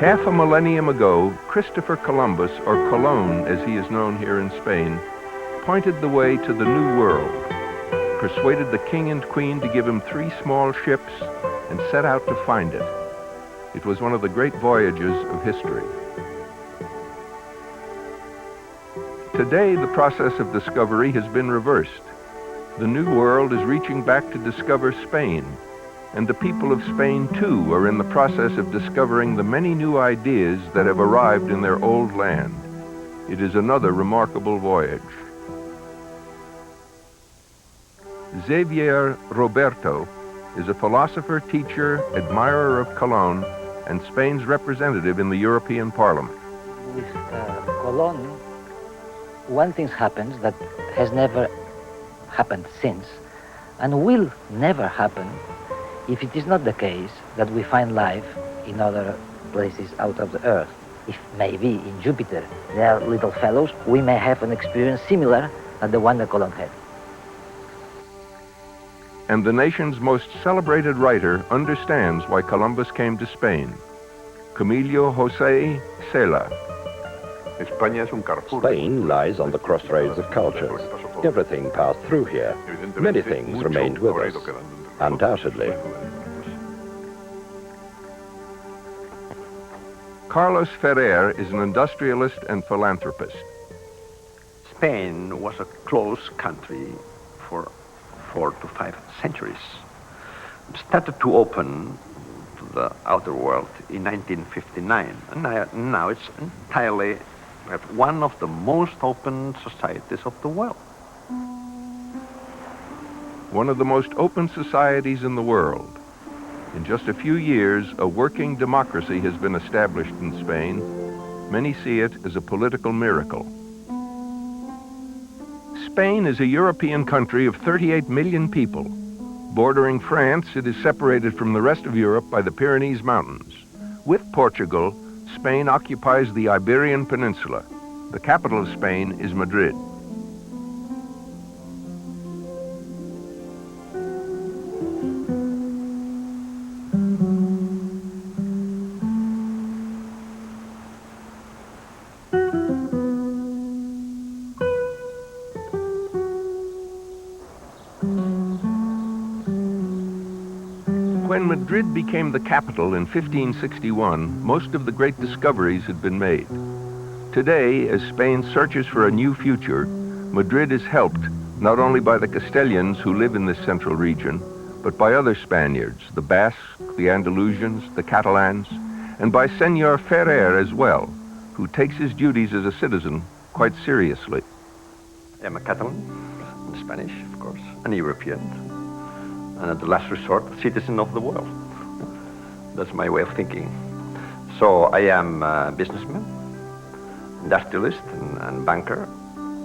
Half a millennium ago, Christopher Columbus, or Colón as he is known here in Spain, pointed the way to the New World, persuaded the king and queen to give him 3 small ships, and set out to find it. It was one of the great voyages of history. Today, the process of discovery has been reversed. The New World is reaching back to discover Spain, and the people of Spain, too, are in the process of discovering the many new ideas that have arrived in their old land. It is another remarkable voyage. Xavier Roberto is a philosopher, teacher, admirer of Colón, and Spain's representative in the European Parliament. With Colón, one thing happens that has never happened since, and will never happen if it is not the case that we find life in other places out of the earth. If maybe in Jupiter there are little fellows, we may have an experience similar to the one that Colón had. And the nation's most celebrated writer understands why Columbus came to Spain. Camilo José Cela. Spain lies on the crossroads of cultures. Everything passed through here. Many things remained with us, undoubtedly. Carlos Ferrer is an industrialist and philanthropist. Spain was a closed country for 4 to 5 centuries. It started to open to the outer world in 1959, and now it's entirely one of the most open societies of the world. One of the most open societies in the world. In just a few years, a working democracy has been established in Spain. Many see it as a political miracle. Spain is a European country of 38 million people. Bordering France, it is separated from the rest of Europe by the Pyrenees Mountains. With Portugal, Spain occupies the Iberian Peninsula. The capital of Spain is Madrid. When Madrid became the capital in 1561, most of the great discoveries had been made. Today, as Spain searches for a new future, Madrid is helped not only by the Castilians who live in this central region, but by other Spaniards, the Basques, the Andalusians, the Catalans, and by Senor Ferrer as well, who takes his duties as a citizen quite seriously. I'm a Catalan, I'm Spanish, of course, an European, and at the last resort, a citizen of the world. That's my way of thinking. So I am a businessman, industrialist, and banker.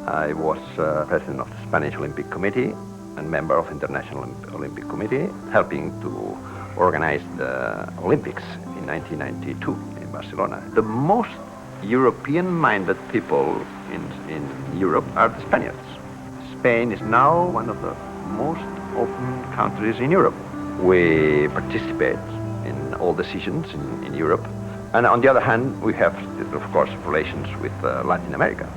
I was president of the Spanish Olympic Committee and member of International Olympic Committee, helping to organize the Olympics in 1992 in Barcelona. The most European-minded people in Europe are the Spaniards. Spain is now one of the most open countries in Europe. We participate in all decisions in Europe. And on the other hand, we have, of course, relations with Latin America.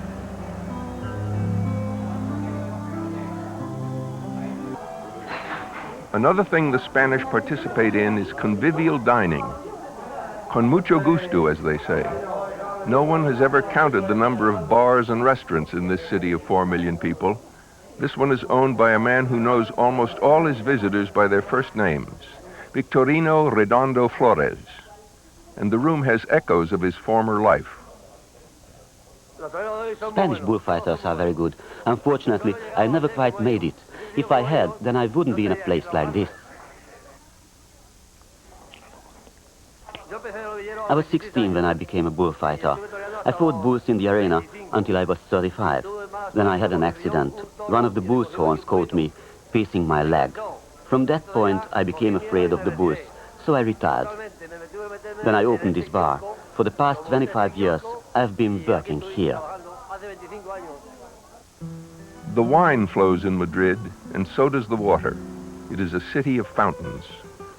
Another thing the Spanish participate in is convivial dining. Con mucho gusto, as they say. No one has ever counted the number of bars and restaurants in this city of 4 million people. This one is owned by a man who knows almost all his visitors by their first names, Victorino Redondo Flores. And the room has echoes of his former life. Spanish bullfighters are very good. Unfortunately, I never quite made it. If I had, then I wouldn't be in a place like this. I was 16 when I became a bullfighter. I fought bulls in the arena until I was 35. Then I had an accident. One of the bull's horns caught me, piercing my leg. From that point, I became afraid of the bulls, so I retired. Then I opened this bar. For the past 25 years, I've been working here. The wine flows in Madrid, and so does the water. It is a city of fountains.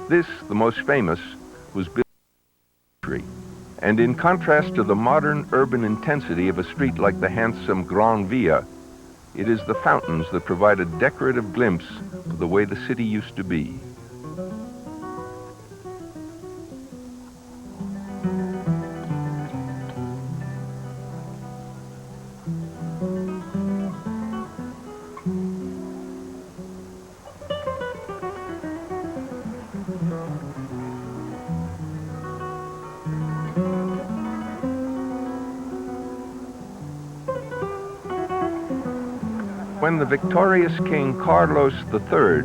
This, the most famous, was built in the century, And in contrast to the modern urban intensity of a street like the handsome Gran Via, it is the fountains that provide a decorative glimpse of the way the city used to be. When the victorious King Carlos III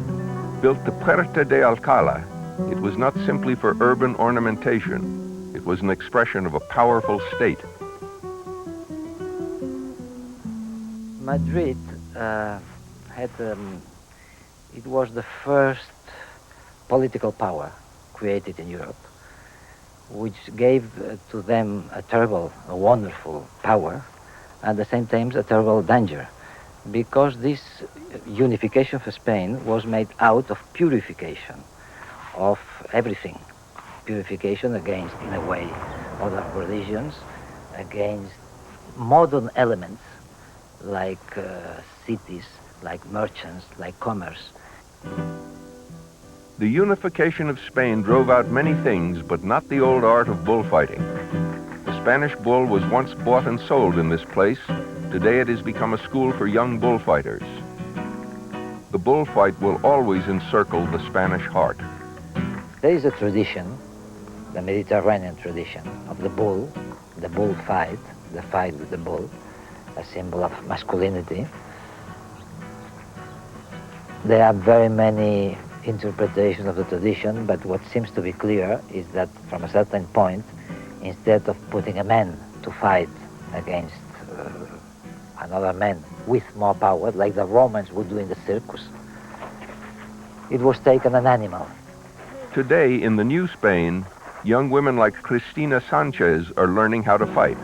built the Puerta de Alcalá, it was not simply for urban ornamentation. It was an expression of a powerful state. Madrid it was the first political power created in Europe, which gave to them a wonderful power, and at the same time a terrible danger, because this unification for Spain was made out of purification of everything. Purification against, in a way, other religions, against modern elements like cities, like merchants, like commerce. The unification of Spain drove out many things, but not the old art of bullfighting. The Spanish bull was once bought and sold in this place. Today it has become a school for young bullfighters. The bullfight will always encircle the Spanish heart. There is a tradition, the Mediterranean tradition, of the bullfight, the fight with the bull, a symbol of masculinity. There are very many interpretations of the tradition, but what seems to be clear is that from a certain point, instead of putting a man to fight against another man with more power, like the Romans would do in the circus, it was taken an animal. Today, in the new Spain, young women like Cristina Sanchez are learning how to fight.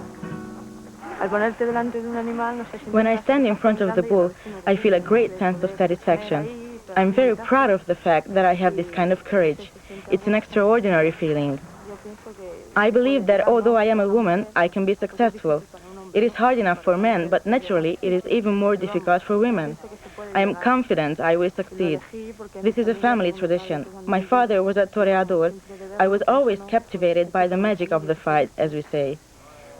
When I stand in front of the bull, I feel a great sense of satisfaction. I'm very proud of the fact that I have this kind of courage. It's an extraordinary feeling. I believe that although I am a woman, I can be successful. It is hard enough for men, but naturally it is even more difficult for women. I am confident I will succeed. This is a family tradition. My father was a toreador. I was always captivated by the magic of the fight, as we say.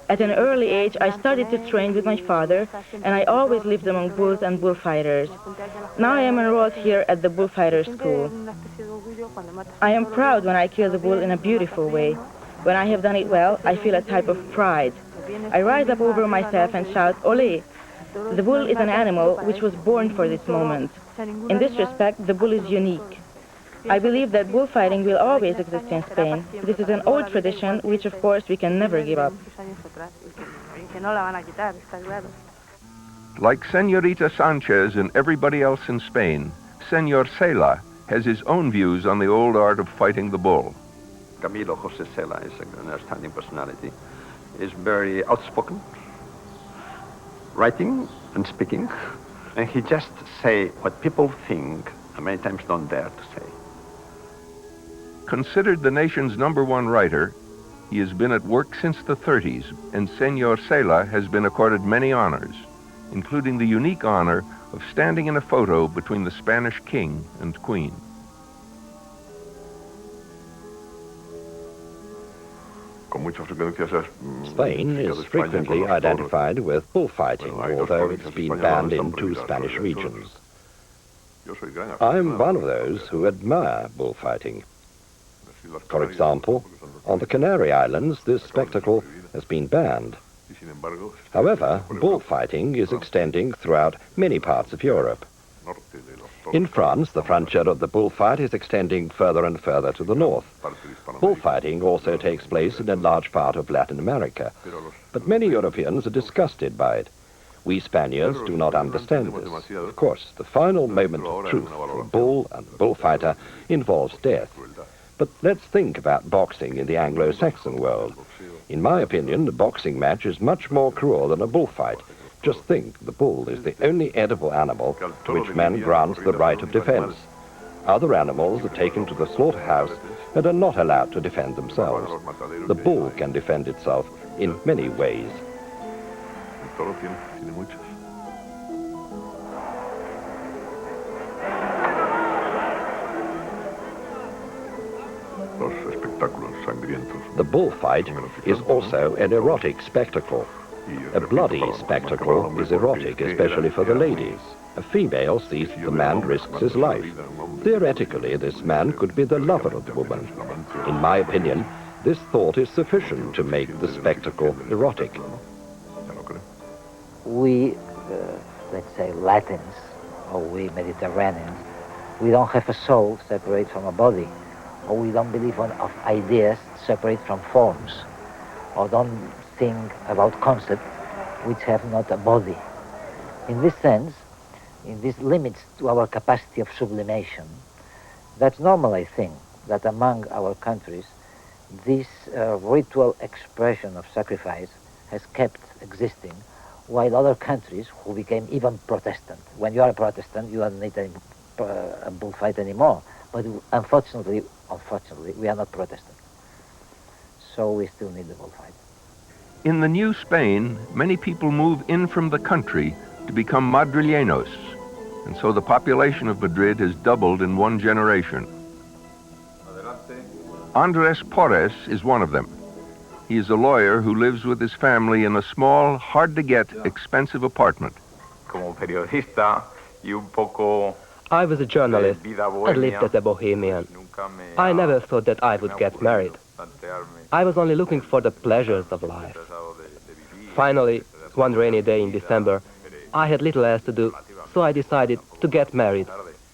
At an early age, I started to train with my father, and I always lived among bulls and bullfighters. Now I am enrolled here at the bullfighter school. I am proud when I kill the bull in a beautiful way. When I have done it well, I feel a type of pride. I rise up over myself and shout, "Ole!" The bull is an animal which was born for this moment. In this respect, the bull is unique. I believe that bullfighting will always exist in Spain. This is an old tradition which, of course, we can never give up. Like Señorita Sanchez and everybody else in Spain, Señor Cela has his own views on the old art of fighting the bull. Camilo José Cela is an outstanding personality. Is very outspoken, writing and speaking, and he just say what people think and many times don't dare to say. Considered the nation's #1 writer, he has been at work since the 30s, and Señor Cela has been accorded many honors, including the unique honor of standing in a photo between the Spanish king and queen. Spain is frequently identified with bullfighting, although it's been banned in 2 Spanish regions. I'm one of those who admire bullfighting. For example, on the Canary Islands, this spectacle has been banned. However, bullfighting is extending throughout many parts of Europe. In France, the frontier of the bullfight is extending further and further to the north. Bullfighting also takes place in a large part of Latin America, but many Europeans are disgusted by it. We Spaniards do not understand this. Of course, the final moment of truth for a bull and bullfighter involves death. But let's think about boxing in the Anglo-Saxon world. In my opinion, the boxing match is much more cruel than a bullfight. Just think, the bull is the only edible animal to which man grants the right of defense. Other animals are taken to the slaughterhouse and are not allowed to defend themselves. The bull can defend itself in many ways. The bullfight is also an erotic spectacle. A bloody spectacle is erotic, especially for the ladies. A female sees the man risks his life. Theoretically, this man could be the lover of the woman. In my opinion, this thought is sufficient to make the spectacle erotic. We, let's say Latins, or we Mediterraneans, we don't have a soul separate from a body, or we don't believe of ideas separate from forms, or don't think about concepts which have not a body. In this sense, in these limits to our capacity of sublimation, that's normal, I think, that among our countries, this ritual expression of sacrifice has kept existing, while other countries who became even Protestant. When you are a Protestant, you don't need a bullfight anymore. But unfortunately, we are not Protestant. So we still need the bullfight. In the new Spain, many people move in from the country to become Madrileños, and so the population of Madrid has doubled in one generation. Andrés Porres is one of them. He is a lawyer who lives with his family in a small, hard-to-get, expensive apartment. I was a journalist and lived as a bohemian. I never thought that I would get married. I was only looking for the pleasures of life. Finally, one rainy day in December, I had little else to do, so I decided to get married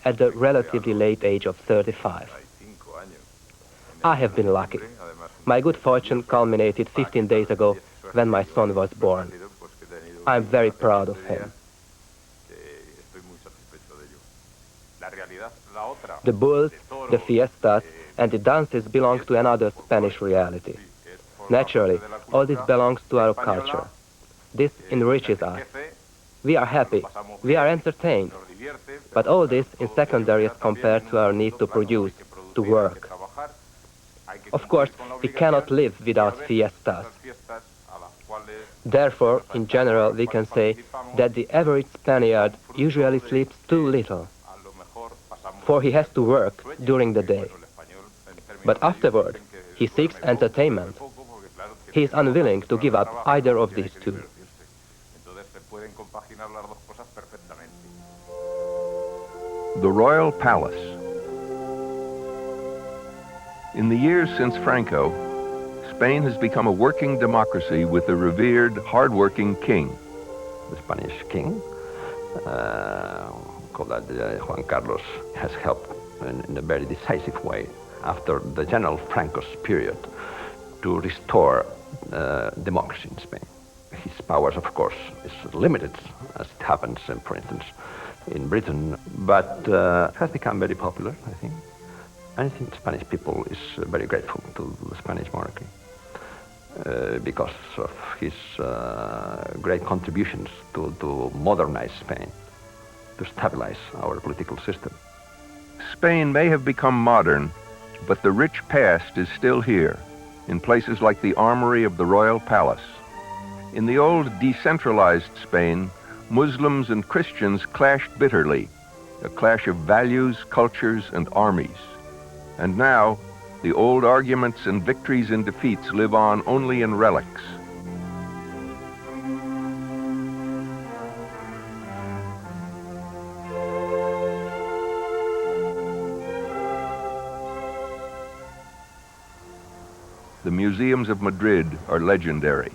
at the relatively late age of 35. I have been lucky. My good fortune culminated 15 days ago when my son was born. I'm very proud of him. The bulls, the fiestas, and the dances belong to another Spanish reality. Naturally, all this belongs to our culture. This enriches us. We are happy, we are entertained, but all this is secondary as compared to our need to produce, to work. Of course, we cannot live without fiestas. Therefore, in general, we can say that the average Spaniard usually sleeps too little, for he has to work during the day. But afterward, he seeks entertainment. He is unwilling to give up either of these two. The Royal Palace. In the years since Franco, Spain has become a working democracy with a revered, hard-working king. The Spanish king, called Juan Carlos, has helped in a very decisive way after the General Franco's period to restore democracy in Spain. His powers, of course, is limited, as it happens, for instance, in Britain, but has become very popular, I think. I think Spanish people is very grateful to the Spanish monarchy because of his great contributions to modernize Spain, to stabilize our political system. Spain may have become modern, but the rich past is still here, in places like the armory of the Royal Palace. In the old decentralized Spain, Muslims and Christians clashed bitterly, a clash of values, cultures, and armies. And now, the old arguments and victories and defeats live on only in relics. The museums of Madrid are legendary.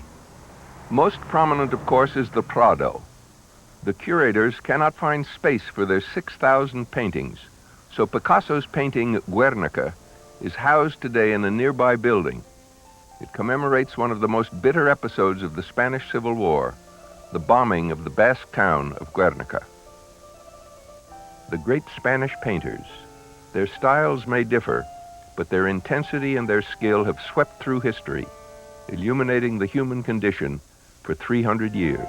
Most prominent, of course, is the Prado. The curators cannot find space for their 6,000 paintings, so Picasso's painting Guernica is housed today in a nearby building. It commemorates one of the most bitter episodes of the Spanish Civil War, the bombing of the Basque town of Guernica. The great Spanish painters, their styles may differ, but their intensity and their skill have swept through history, illuminating the human condition for 300 years.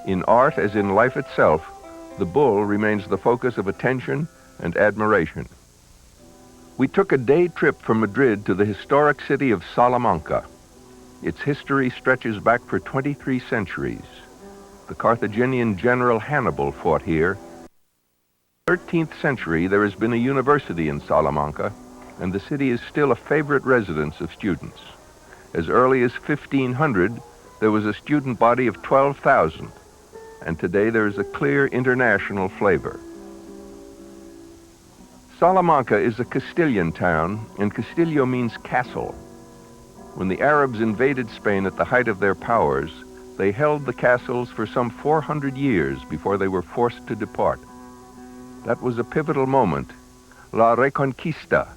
In art, as in life itself, the bull remains the focus of attention and admiration. We took a day trip from Madrid to the historic city of Salamanca. Its history stretches back for 23 centuries. The Carthaginian general Hannibal fought here. In the 13th century, there has been a university in Salamanca, and the city is still a favorite residence of students. As early as 1500, there was a student body of 12,000, and today there is a clear international flavor. Salamanca is a Castilian town, and Castillo means castle. When the Arabs invaded Spain at the height of their powers, they held the castles for some 400 years before they were forced to depart. That was a pivotal moment, La Reconquista,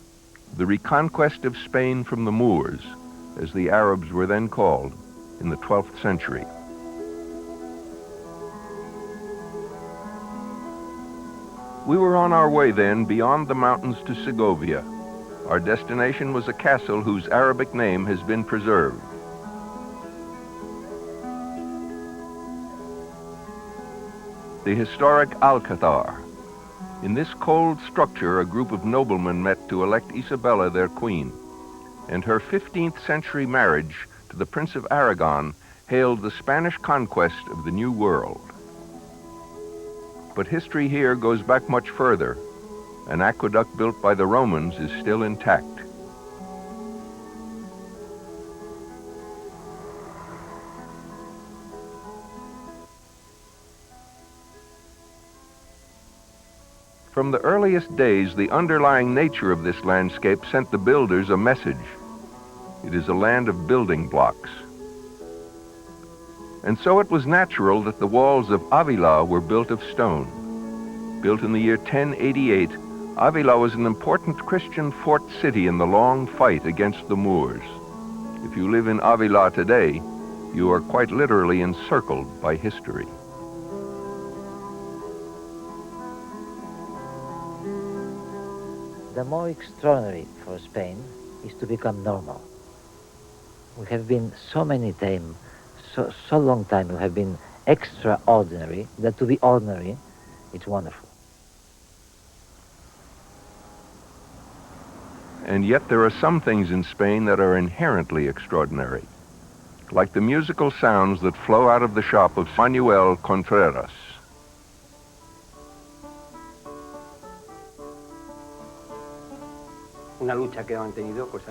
the reconquest of Spain from the Moors, as the Arabs were then called, in the 12th century. We were on our way then beyond the mountains to Segovia. Our destination was a castle whose Arabic name has been preserved. The historic Alcazar. In this cold structure, a group of noblemen met to elect Isabella their queen, and her 15th century marriage to the Prince of Aragon hailed the Spanish conquest of the New World. But history here goes back much further. An aqueduct built by the Romans is still intact. From the earliest days, the underlying nature of this landscape sent the builders a message. It is a land of building blocks. And so it was natural that the walls of Avila were built of stone. Built in the year 1088, Avila was an important Christian fort city in the long fight against the Moors. If you live in Avila today, you are quite literally encircled by history. The more extraordinary for Spain is to become normal. We have been so long time we have been extraordinary that to be ordinary, it's wonderful. And yet there are some things in Spain that are inherently extraordinary, like the musical sounds that flow out of the shop of Manuel Contreras.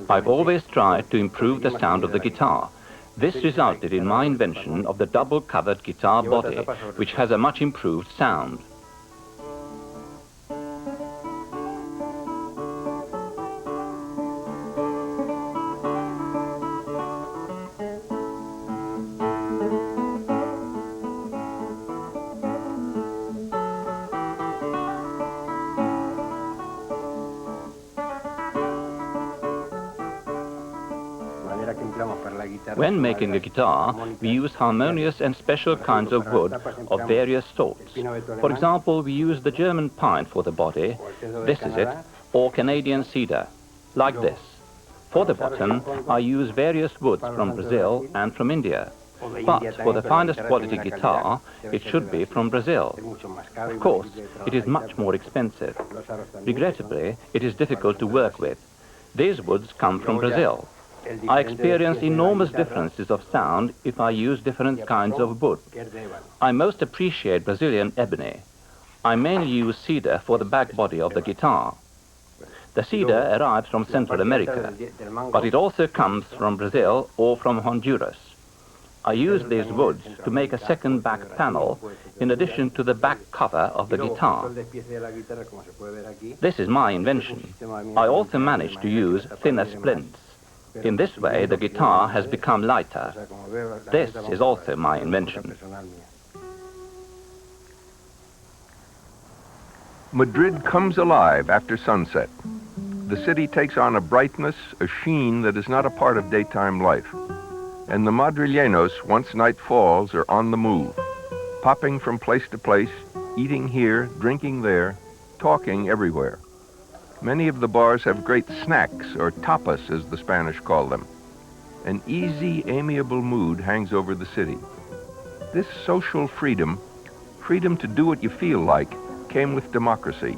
I've always tried to improve the sound of the guitar. This resulted in my invention of the double-covered guitar body, which has a much improved sound. When making a guitar, we use harmonious and special kinds of wood of various sorts. For example, we use the German pine for the body, this is it, or Canadian cedar, like this. For the bottom, I use various woods from Brazil and from India. But for the finest quality guitar, it should be from Brazil. Of course, it is much more expensive. Regrettably, it is difficult to work with. These woods come from Brazil. I experience enormous differences of sound if I use different kinds of wood. I most appreciate Brazilian ebony. I mainly use cedar for the back body of the guitar. The cedar arrives from Central America, but it also comes from Brazil or from Honduras. I use these woods to make a second back panel in addition to the back cover of the guitar. This is my invention. I also managed to use thinner splints. In this way, the guitar has become lighter. This is also my invention. Madrid comes alive after sunset. The city takes on a brightness, a sheen that is not a part of daytime life. And the Madrileños, once night falls, are on the move, popping from place to place, eating here, drinking there, talking everywhere. Many of the bars have great snacks, or tapas as the Spanish call them. An easy, amiable mood hangs over the city. This social freedom, freedom to do what you feel like, came with democracy.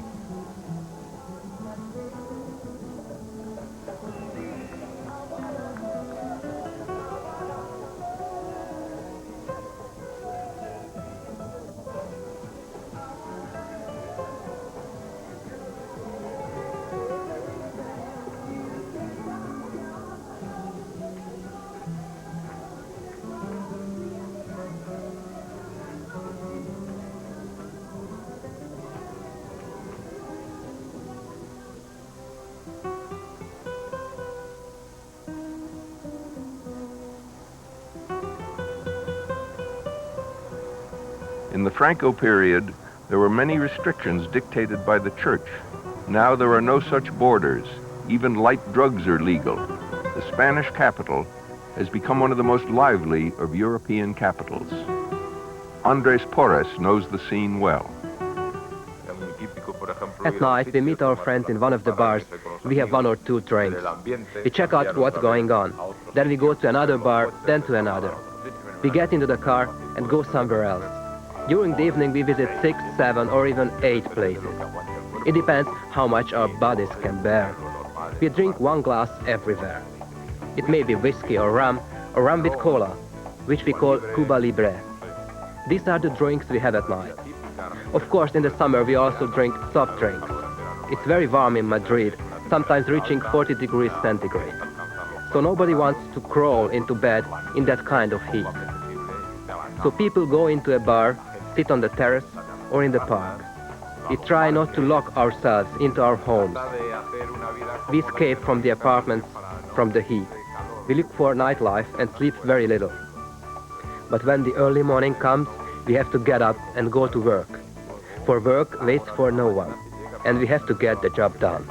In the Franco period, there were many restrictions dictated by the church. Now there are no such borders. Even light drugs are legal. The Spanish capital has become one of the most lively of European capitals. Andres Porres knows the scene well. At night, we meet our friends in one of the bars. We have one or two drinks. We check out what's going on. Then we go to another bar, then to another. We get into the car and go somewhere else. During the evening, we visit 6, 7, or even 8 places. It depends how much our bodies can bear. We drink one glass everywhere. It may be whiskey or rum with cola, which we call Cuba Libre. These are the drinks we have at night. Of course, in the summer, we also drink soft drinks. It's very warm in Madrid, sometimes reaching 40 degrees centigrade. So nobody wants to crawl into bed in that kind of heat. So people go into a bar, sit on the terrace or in the park. We try not to lock ourselves into our homes. We escape from the apartments, from the heat. We look for nightlife and sleep very little. But when the early morning comes, we have to get up and go to work. For work waits for no one, and we have to get the job done.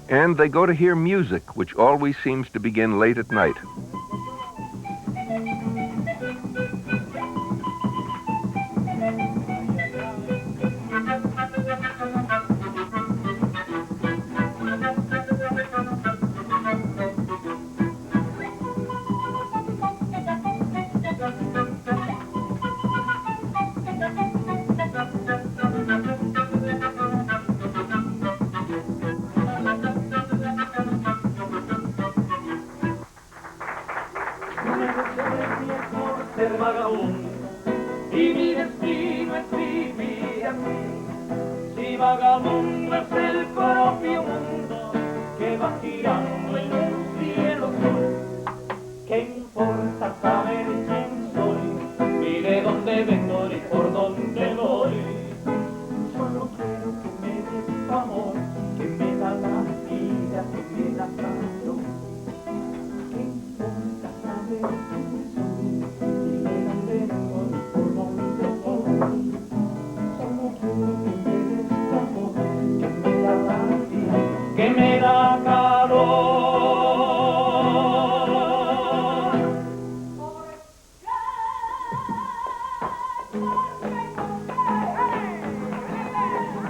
And they go to hear music, which always seems to begin late at night. Y mi destino es vivir así. Si vagabundo es el propio mundo que va girando en un cielo azul, ¿qué importa saber quién soy, ni de dónde vengo, ni por dónde voy? Solo quiero que me des tu amor, que me da la vida, que me da calor. ¿Qué importa saber quién soy, ni de dónde vengo, ni por dónde voy? Solo quiero que me des tu amor, que me da la vida, que me da calor.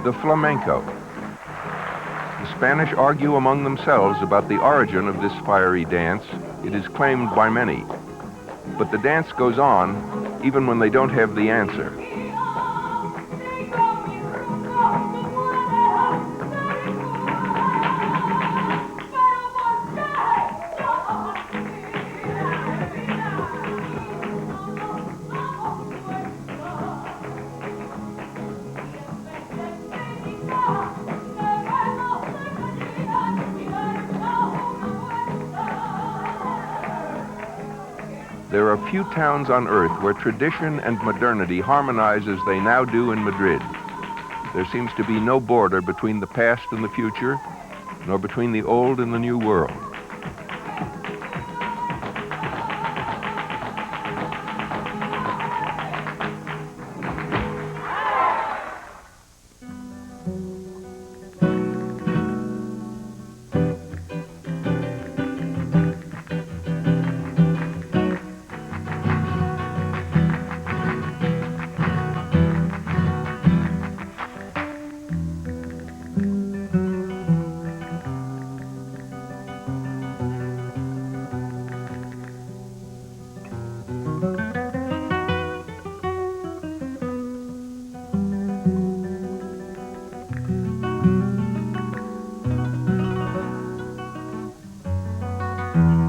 The flamenco. The Spanish argue among themselves about the origin of this fiery dance. It is claimed by many. But the dance goes on even when they don't have the answer. There are few towns on earth where tradition and modernity harmonize as they now do in Madrid. There seems to be no border between the past and the future, nor between the old and the new world. Thank you.